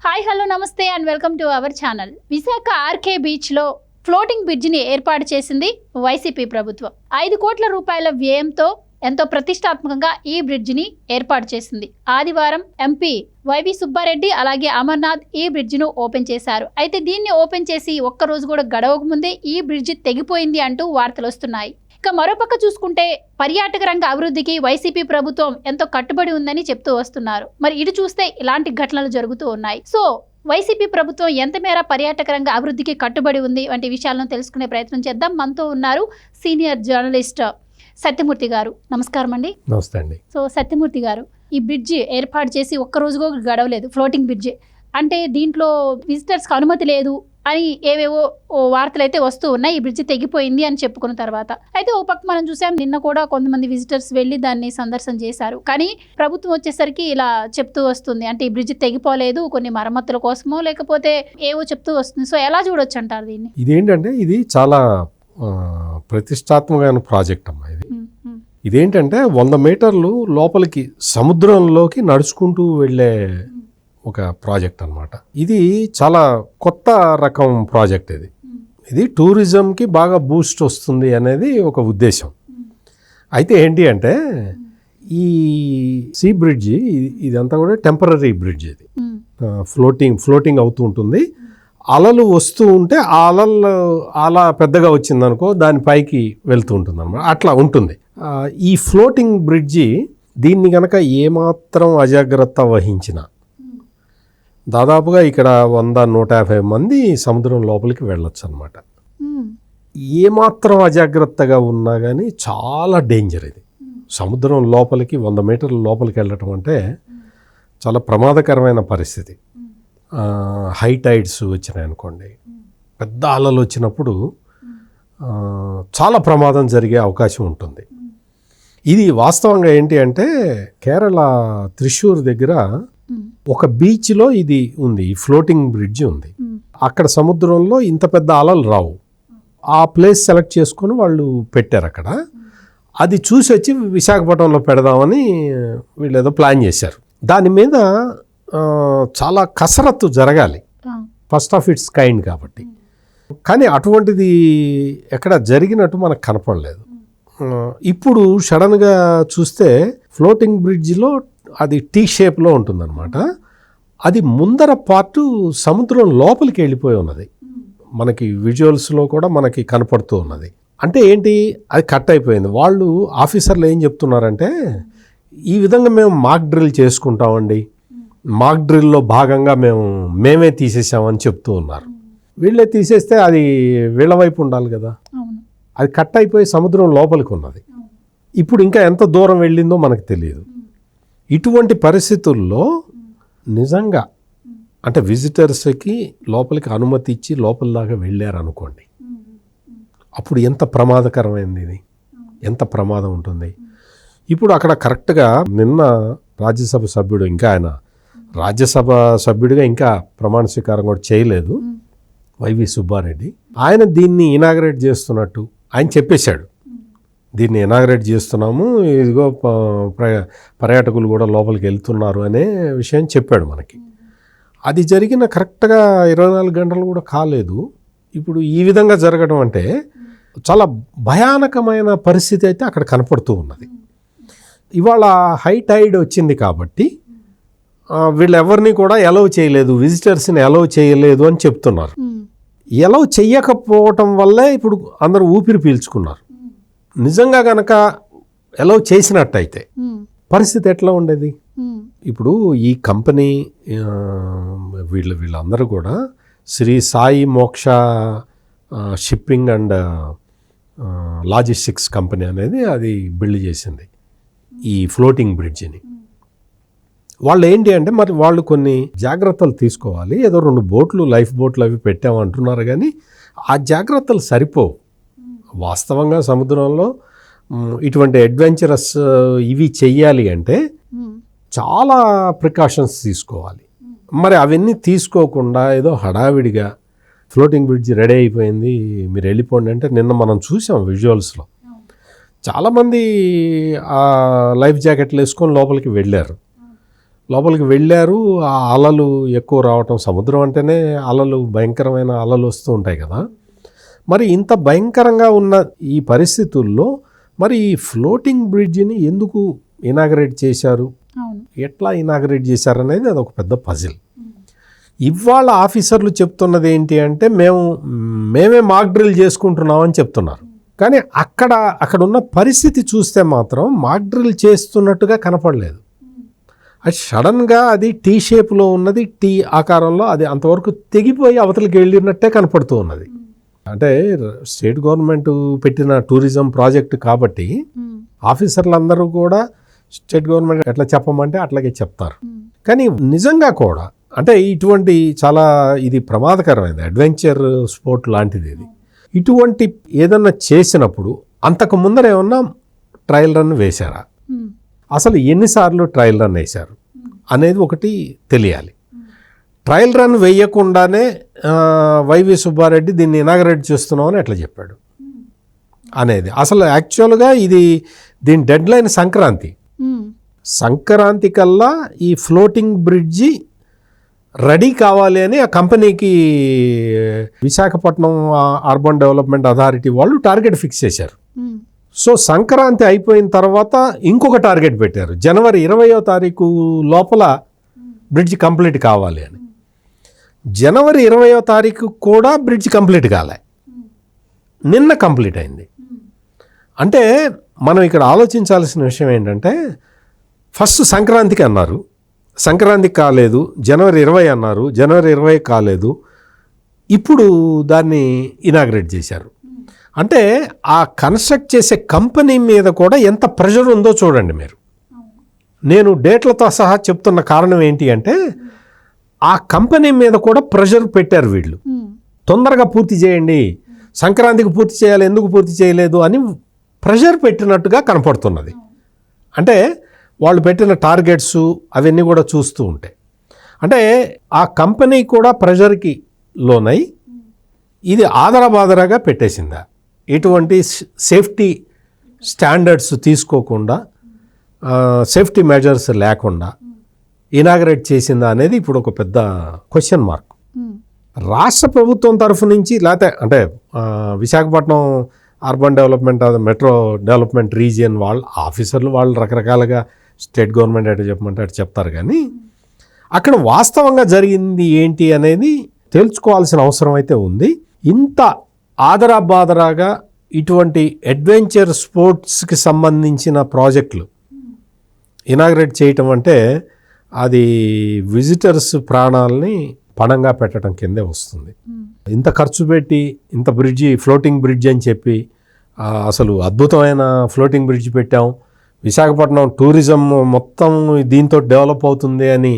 Hi hello నమస్తే and welcome to our channel. Visakha RK బీచ్లో floating బ్రిడ్జిని ఏర్పాటు చేసింది వైసీపీ ప్రభుత్వం. 5 కోట్ల రూపాయల వ్యయంతో ఎంతో ప్రతిష్టాత్మకంగా ఈ బ్రిడ్జిని ఏర్పాటు చేసింది. ఆదివారం ఎంపీ వైవి సుబ్బారెడ్డి అలాగే అమర్నాథ్ ఈ బ్రిడ్జిను ఓపెన్ చేశారు. అయితే దీన్ని ఓపెన్ చేసి ఒక్కరోజు కూడా గడవక ముందే ఈ బ్రిడ్జి తెగిపోయింది అంటూ వార్తలు వస్తున్నాయి. ఇక మరోపక్క చూసుకుంటే పర్యాటక రంగ అభివృద్ధికి వైసీపీ ప్రభుత్వం ఎంతో కట్టుబడి ఉందని చెప్తూ వస్తున్నారు. మరి ఇటు చూస్తే ఇలాంటి ఘటనలు జరుగుతూ ఉన్నాయి. సో వైసీపీ ప్రభుత్వం ఎంత మేర పర్యాటక రంగ అభివృద్ధికి కట్టుబడి ఉంది వంటి విషయాలను తెలుసుకునే ప్రయత్నం చేద్దాం. మనతో ఉన్నారు సీనియర్ జర్నలిస్ట్ సత్యమూర్తి గారు. నమస్కారం అండి. నమస్తే అండి. సో సత్యమూర్తి గారు, ఈ బ్రిడ్జి ఏర్పాటు చేసి ఒక్కరోజు కూడా గడవలేదు. ఫ్లోటింగ్ బ్రిడ్జి అంటే దీంట్లో విజిటర్స్కి అనుమతి లేదు అని ఏవేవో వార్తలు అయితే వస్తూ ఉన్నాయి. ఈ బ్రిడ్జి తెగిపోయింది అని చెప్పుకున్న తర్వాత అయితే ఓ పక్క మనం చూసాం, నిన్న కూడా కొంతమంది విజిటర్స్ వెళ్ళి దాన్ని సందర్శన చేశారు. కానీ ప్రభుత్వం వచ్చేసరికి ఇలా చెప్తూ వస్తుంది, అంటే ఈ బ్రిడ్జి తెగిపోలేదు, కొన్ని మరమ్మతుల కోసమో లేకపోతే ఏవో చెప్తూ వస్తుంది. సో ఎలా చూడొచ్చు అంటారు దీన్ని? ఇదేంటంటే ఇది చాలా ప్రతిష్టాత్మకమైన ప్రాజెక్ట్ అమ్మా. ఇదేంటంటే 100 మీటర్లు లోపలికి సముద్రంలోకి నడుచుకుంటూ వెళ్ళే ఒక ప్రాజెక్ట్ అన్నమాట. ఇది చాలా కొత్త రకం ప్రాజెక్ట్. ఇది టూరిజంకి బాగా బూస్ట్ వస్తుంది అనేది ఒక ఉద్దేశం. అయితే ఏంటి అంటే ఈ సీ బ్రిడ్జి ఇదంతా కూడా టెంపరీ బ్రిడ్జ్. ఇది ఫ్లోటింగ్ అవుతూ ఉంటుంది. అలలు వస్తూ ఉంటే ఆ అల పెద్దగా వచ్చిందనుకో దాని పైకి వెళ్తూ ఉంటుంది అన్నమాట. అట్లా ఉంటుంది ఈ ఫ్లోటింగ్ బ్రిడ్జి. దీన్ని కనుక ఏమాత్రం అజాగ్రత్త వహించిన దాదాపుగా ఇక్కడ 100-150 మంది సముద్రం లోపలికి వెళ్ళొచ్చు అనమాట. ఏమాత్రం అజాగ్రత్తగా ఉన్నా కానీ చాలా డేంజర్. ఇది సముద్రం లోపలికి 100 మీటర్ల లోపలికి వెళ్ళటం అంటే చాలా ప్రమాదకరమైన పరిస్థితి. హై టైడ్స్ వచ్చినాయి అనుకోండి, పెద్ద అలలు వచ్చినప్పుడు చాలా ప్రమాదం జరిగే అవకాశం ఉంటుంది. ఇది వాస్తవంగా ఏంటి అంటే కేరళ త్రిశూర్ దగ్గర ఒక బీచ్లో ఇది ఉంది, ఈ ఫ్లోటింగ్ బ్రిడ్జ్ ఉంది. అక్కడ సముద్రంలో ఇంత పెద్ద అలలు రావు. ఆ ప్లేస్ సెలెక్ట్ చేసుకొని వాళ్ళు పెట్టారు అక్కడ. అది చూసి వచ్చి విశాఖపట్నంలో పెడదామని వీళ్ళు ఏదో ప్లాన్ చేశారు. దాని మీద చాలా కసరత్తు జరగాలి, ఫస్ట్ ఆఫ్ ఇట్స్ కైండ్ కాబట్టి. కానీ అటువంటిది ఎక్కడ జరిగినట్టు మనకు కనపడలేదు. ఇప్పుడు సడన్గా చూస్తే ఫ్లోటింగ్ బ్రిడ్జిలో అది టీ షేప్లో ఉంటుందన్నమాట. అది ముందర పార్టు సముద్రం లోపలికి వెళ్ళిపోయి ఉన్నది. మనకి విజువల్స్లో కూడా మనకి కనపడుతూ ఉన్నది. అంటే ఏంటి, అది కట్ అయిపోయింది. వాళ్ళు ఆఫీసర్లు ఏం చెప్తున్నారంటే ఈ విధంగా మేము మాక్ డ్రిల్ చేసుకుంటామండి, మాక్ డ్రిల్లో భాగంగా మేమే తీసేసామని చెప్తూ ఉన్నారు. వీళ్ళే తీసేస్తే అది వీళ్ళ వైపు ఉండాలి కదా. అది కట్ అయిపోయి సముద్రం లోపలికి ఉన్నది. ఇప్పుడు ఇంకా ఎంత దూరం వెళ్ళిందో మనకు తెలియదు. ఇటువంటి పరిస్థితుల్లో నిజంగా అంటే విజిటర్స్కి లోపలికి అనుమతి ఇచ్చి లోపల దాకా వెళ్ళారు అనుకోండి, అప్పుడు ఎంత ప్రమాదకరమైంది, ఇది ఎంత ప్రమాదం ఉంటుంది. ఇప్పుడు అక్కడ కరెక్ట్గా నిన్న రాజ్యసభ సభ్యుడు, ఇంకా ఆయన రాజ్యసభ సభ్యుడిగా ఇంకా ప్రమాణ స్వీకారం కూడా చేయలేదు, వైవి సుబ్బారెడ్డి, ఆయన దీన్ని ఇనాగరేట్ చేస్తున్నట్టు ఆయన చెప్పేశాడు. దీన్ని ఇనాగరేట్ చేస్తున్నాము, ఇదిగో పర్యాటకులు కూడా లోపలికి వెళ్తున్నారు అనే విషయం చెప్పాడు మనకి. అది జరిగిన కరెక్ట్గా 24 గంటలు కూడా కాలేదు. ఇప్పుడు ఈ విధంగా జరగడం అంటే చాలా భయానకమైన పరిస్థితి అయితే అక్కడ కనపడుతూ ఉన్నది. ఇవాళ హై టైడ్ వచ్చింది కాబట్టి వీళ్ళు ఎవరిని కూడా ఎలవ్ చేయలేదు, విజిటర్స్ని ఎలవ్ చేయలేదు అని చెప్తున్నారు. ఎలవ్ చెయ్యకపోవటం వల్లే ఇప్పుడు అందరూ ఊపిరి పీల్చుకున్నారు. నిజంగా కనుక ఎలవ్ చేసినట్టయితే పరిస్థితి ఎట్లా ఉండేది? ఇప్పుడు ఈ కంపెనీ వీళ్ళందరూ కూడా శ్రీ సాయి మోక్ష షిప్పింగ్ అండ్ లాజిస్టిక్స్ కంపెనీ అనేది అది బిల్డ్ చేసింది ఈ ఫ్లోటింగ్ బ్రిడ్జిని. వాళ్ళు ఏంటి అంటే మరి వాళ్ళు కొన్ని జాగ్రత్తలు తీసుకోవాలి. ఏదో 2 బోట్లు, లైఫ్ బోట్లు అవి పెట్టామంటున్నారు, కానీ ఆ జాగ్రత్తలు సరిపోవు. వాస్తవంగా సముద్రంలో ఇటువంటి అడ్వెంచరస్ ఇవి చెయ్యాలి అంటే చాలా ప్రికాషన్స్ తీసుకోవాలి. మరి అవన్నీ తీసుకోకుండా ఏదో హడావిడిగా ఫ్లోటింగ్ బ్రిడ్జ్ రెడీ అయిపోయింది, మీరు వెళ్ళిపోండి అంటే నిన్న మనం చూసాం విజువల్స్లో చాలామంది ఆ లైఫ్ జాకెట్లు వేసుకొని లోపలికి వెళ్ళారు. లోపలికి వెళ్ళారు. ఆ అలలు ఎక్కువ రావటం, సముద్రం అంటేనే అలలు, భయంకరమైన అలలు వస్తూ ఉంటాయి కదా. మరి ఇంత భయంకరంగా ఉన్న ఈ పరిస్థితుల్లో మరి ఈ ఫ్లోటింగ్ బ్రిడ్జిని ఎందుకు ఇనాగరేట్ చేశారు, ఎట్లా ఇనాగరేట్ చేశారు అనేది అదొక పెద్ద పజిల్. ఇవాళ ఆఫీసర్లు చెప్తున్నది ఏంటి అంటే మేమే మాక్ డ్రిల్ చేసుకుంటున్నామని చెప్తున్నారు. కానీ అక్కడ ఉన్న పరిస్థితి చూస్తే మాత్రం మాక్ డ్రిల్ చేస్తున్నట్టుగా కనపడలేదు. అది సడన్గా అది టీ షేప్లో ఉన్నది, టీ ఆకారంలో అది అంతవరకు తెగిపోయి అవతలికి వెళ్ళినట్టే కనపడుతూ ఉన్నది. అంటే స్టేట్ గవర్నమెంట్ పెట్టిన టూరిజం ప్రాజెక్టు కాబట్టి ఆఫీసర్లు అందరూ కూడా స్టేట్ గవర్నమెంట్ ఎట్లా చెప్పమంటే అట్లాగే చెప్తారు. కానీ నిజంగా కూడా అంటే ఇటువంటి చాలా ఇది ప్రమాదకరమైనది, అడ్వెంచర్ స్పోర్ట్ లాంటిది ఇది. ఇటువంటి ఏదన్నా చేసినప్పుడు అంతకు ముందర ఏమన్నా ట్రయల్ రన్ వేశారా, అసలు ఎన్నిసార్లు ట్రయల్ రన్ వేశారు అనేది ఒకటి తెలియాలి. ట్రయల్ రన్ వేయకుండానే వైవి సుబ్బారెడ్డి దీన్ని ఇనాగరేట్ చేస్తున్నామని ఎట్లా చెప్పాడు అనేది అసలు యాక్చువల్గా దీని డెడ్ లైన్ సంక్రాంతి కల్లా ఈ ఫ్లోటింగ్ బ్రిడ్జి రెడీ కావాలి అని ఆ కంపెనీకి విశాఖపట్నం అర్బన్ డెవలప్మెంట్ అథారిటీ వాళ్ళు టార్గెట్ ఫిక్స్ చేశారు. సో సంక్రాంతి అయిపోయిన తర్వాత ఇంకొక టార్గెట్ పెట్టారు, జనవరి 20వ తారీఖు లోపల బ్రిడ్జ్ కంప్లీట్ కావాలి అని. జనవరి 20వ తారీఖు కూడా బ్రిడ్జ్ కంప్లీట్ కాలే, నిన్న కంప్లీట్ అయింది. అంటే మనం ఇక్కడ ఆలోచించాల్సిన విషయం ఏంటంటే ఫస్ట్ సంక్రాంతికి అన్నారు, సంక్రాంతికి కాలేదు. జనవరి 20 అన్నారు, జనవరి 20 కాలేదు. ఇప్పుడు దాన్ని ఇనాగ్రేట్ చేశారు. అంటే ఆ కన్స్ట్రక్ట్ చేసే కంపెనీ మీద కూడా ఎంత ప్రెషర్ ఉందో చూడండి మీరు. నేను డేట్లతో సహా చెప్తున్న కారణం ఏంటి అంటే ఆ కంపెనీ మీద కూడా ప్రెషర్ పెట్టారు వీళ్ళు. తొందరగా పూర్తి చేయండి, సంక్రాంతికి పూర్తి చేయాలి, ఎందుకు పూర్తి చేయలేదు అని ప్రెషర్ పెట్టినట్టుగా కనపడుతున్నది. అంటే వాళ్ళు పెట్టిన టార్గెట్స్ అవన్నీ కూడా చూస్తూ ఉంటాయి. అంటే ఆ కంపెనీ కూడా ప్రెషర్కి లోనై ఇది ఆదరబాదరగా పెట్టేసిందా, ఎటువంటి సేఫ్టీ స్టాండర్డ్స్ తీసుకోకుండా, సేఫ్టీ మెజర్స్ లేకుండా ఇనాగరేట్ చేసిందా అనేది ఇప్పుడు ఒక పెద్ద క్వశ్చన్ మార్క్. రాష్ట్ర ప్రభుత్వం తరఫు నుంచి లేకపోతే అంటే Visakhapatnam urban development metro development region వాళ్ళ ఆఫీసర్లు వాళ్ళు రకరకాలుగా స్టేట్ గవర్నమెంట్ అటు చెప్పమంటే అటు చెప్తారు. కానీ అక్కడ వాస్తవంగా జరిగింది ఏంటి అనేది తెలుసుకోవాల్సిన అవసరం అయితే ఉంది. ఇంత ఆదరాబాదరాగా ఇటువంటి అడ్వెంచర్ స్పోర్ట్స్కి సంబంధించిన ప్రాజెక్టులు ఇనాగ్రేట్ చేయటం అంటే అది విజిటర్స్ ప్రాణాలని పణంగా పెట్టడం కిందే వస్తుంది. ఇంత ఖర్చు పెట్టి ఇంత బ్రిడ్జి, ఫ్లోటింగ్ బ్రిడ్జ్ అని చెప్పి అసలు అద్భుతమైన ఫ్లోటింగ్ బ్రిడ్జ్ పెట్టాం, విశాఖపట్నం టూరిజం మొత్తం దీంతో డెవలప్ అవుతుంది అని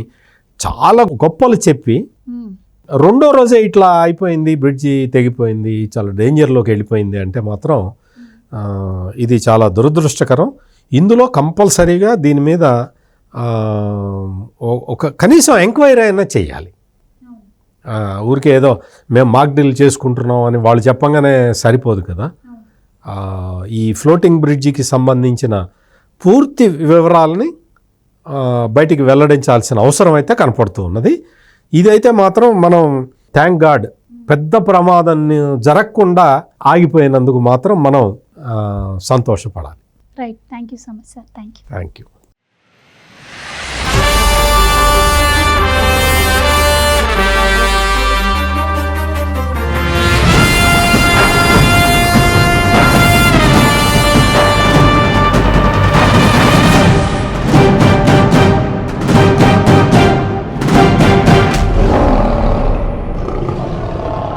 చాలా గొప్పలు చెప్పి రెండో రోజే ఇట్లా అయిపోయింది, బ్రిడ్జి తెగిపోయింది, చాలా డేంజర్లోకి వెళ్ళిపోయింది అంటే మాత్రం ఇది చాలా దురదృష్టకరం. ఇందులో కంపల్సరీగా దీని మీద ఒక కనీసం ఎంక్వైరీ అయినా చేయాలి. ఊరికే ఏదో మేము మాక్ డ్రిల్ చేసుకుంటున్నాం అని వాళ్ళు చెప్పంగానే సరిపోదు కదా. ఈ ఫ్లోటింగ్ బ్రిడ్జికి సంబంధించిన పూర్తి వివరాలని బయటికి వెల్లడించాల్సిన అవసరం అయితే కనపడుతూ ఉన్నది. ఇదైతే మాత్రం మనం థ్యాంక్ గాడ్ పెద్ద ప్రమాదాన్ని జరగకుండా ఆగిపోయినందుకు మాత్రం మనం సంతోషపడాలి. Right, thank you so much sir. Thank you.